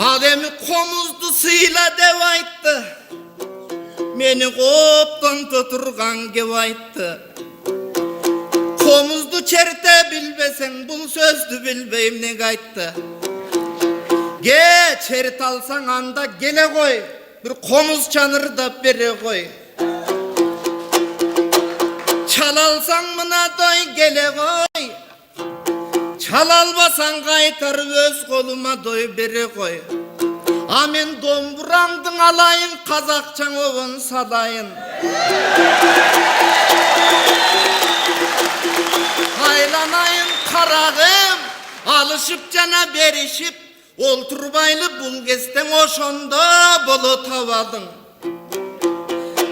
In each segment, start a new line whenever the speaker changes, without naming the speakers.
Ademi komuzdu sıyla dev ayttı. Meni koptan tuturgan gev ayttı. Komuzdu çerte bilbesen bul sözdü bilbeyim ne ayttı. Ge çerit alsan anda gele koy. Bir komuz çanır da bere koy. Çal alsan mına doy gele koy. Çal albasan kaytar öz koluma doy bere koy. Amen domburandın alayın kazakçan ovun salayın. Haylanayın karagım alışıp cana berişip olturbaylı bul gesten oşonda bolu tavadın.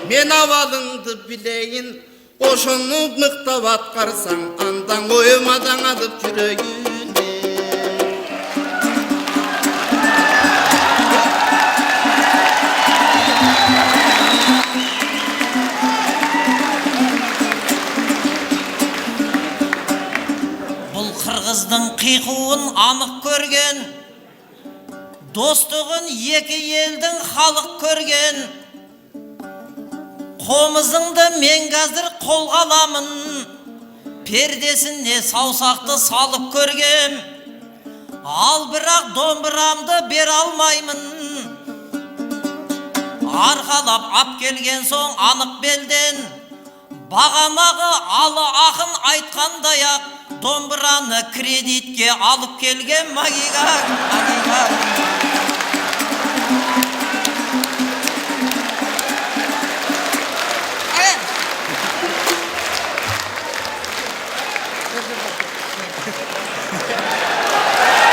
Men avalındı bileyin oşonu mıktap atkarsan andan koymadan adıp yüreğine.
Бұл қырғыздың қиқуын анық көрген, достығын екі елдің халық көрген. Қомызыңды мен қазір қолға аламын, пердесіне саусақты салып көргем. Ал бірақ домбырамды бер алмаймын, арқалап ап келген соң анық белден. Бағанағы алы ақын айтқандай-ақ домбыраны кредитке алып келген магига.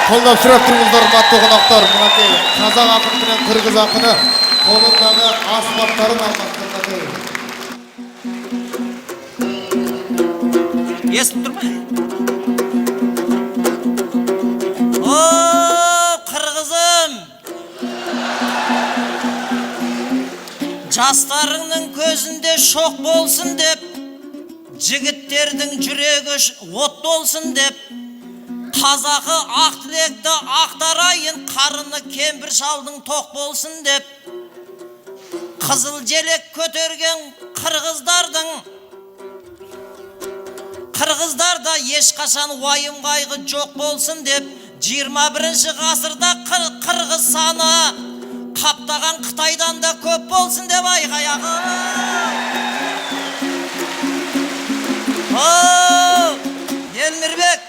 Қолдап сұрап тұрыңыздар, матты қонақтар. Мұнакей қазақ ақын мен қырғыз ақыны қолындағы аспаптарын алмастырды.
Естіп тұр ма? О, қырғызым! Жастарыңның көзінде шоқ болсын деп, жігіттердің жүрегі от болсын деп, қазақы ақ тілекті ақтарайын, қарыны кемпір шалдың тоқ болсын деп, қызыл желек көтерген қырғыздарда ешқашан уайым қайғы жоқ болсын деп, 21-ші ғасырда қырғыз саны қаптаған Қытайдан да көп болсын деп айғаяғы. Елмірбек,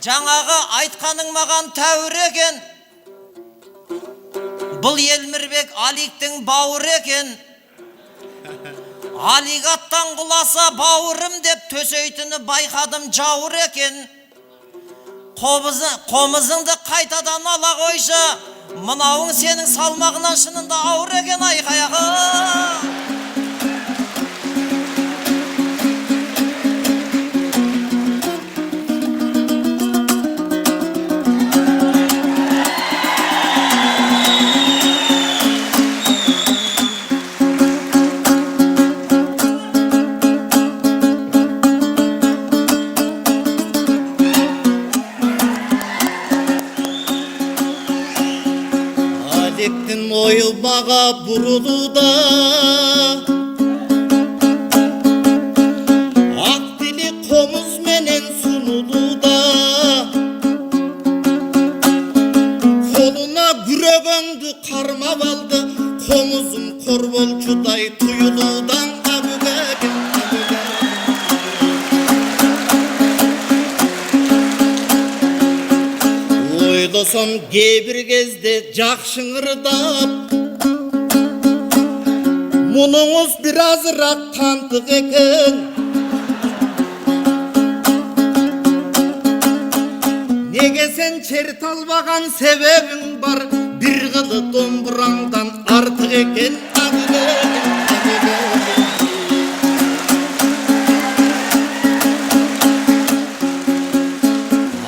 жаңағы айтқаның маған тәуір екен. Бұл Елмірбек Аликтің бауыр екен. Алик аттан құласа бауырым деп төсейтіні байқадым жауыр екен. Қомызыңды қайтадан ала қойшы, мынауың сенің салмағынан шынында ауыр екен айқаяғы.
Oyulmağa buruluda ak dili komuz menen sunuluda koluna güregöndü karma baldı komuzun korbolçuday tuyuludan kabügerim oylasam gebir gezde jakşıngırdap mununuz birazırak tantık eken. Nege sen çerit albagan sebebin var, bir kılı domburandan artık eken.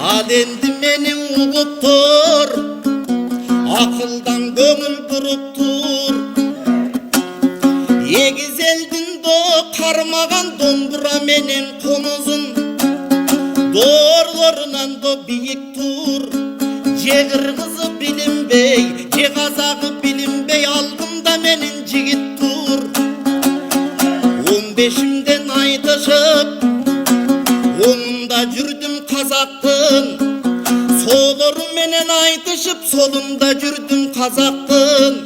Adendi menin uğuttur, akıldan gönül duruptur. Egiz eldin do karmagan dombura menen komuzun, doğrularından do biyik tur. Jegir kızı bilinbey бешимден айтышып, оңунда жүрдүм казактын, солору менен айтышып, солунда жүрдүм казактын.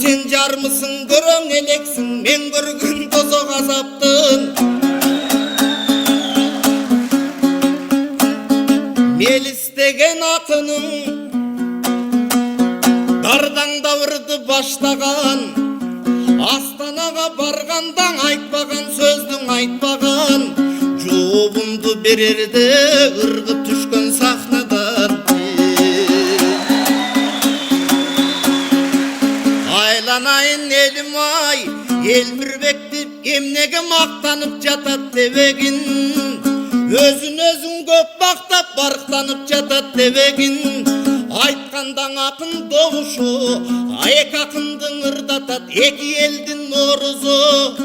Сен жармысың, көрөң элексиң, мен көргөн тозок азаптын. Мелистеген акының дардаңда ырды баштаган, Астанага баргандаң айтпаган сөздүң айтпаган, жообумду берерде ыргы түшкөн сахнадан. Айланайын элим ай, эл бирбекти эмнеге мактанып жатат дебегин, өзүн өзүң көп мактап барктанып жатат дебегин. Айткандаң акын добушу, эки акындың ырдатат эки элдин оорузу.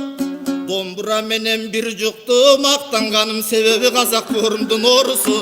Домбура менен бир жукту, мактанганым себеби казак боорумдун оорусу.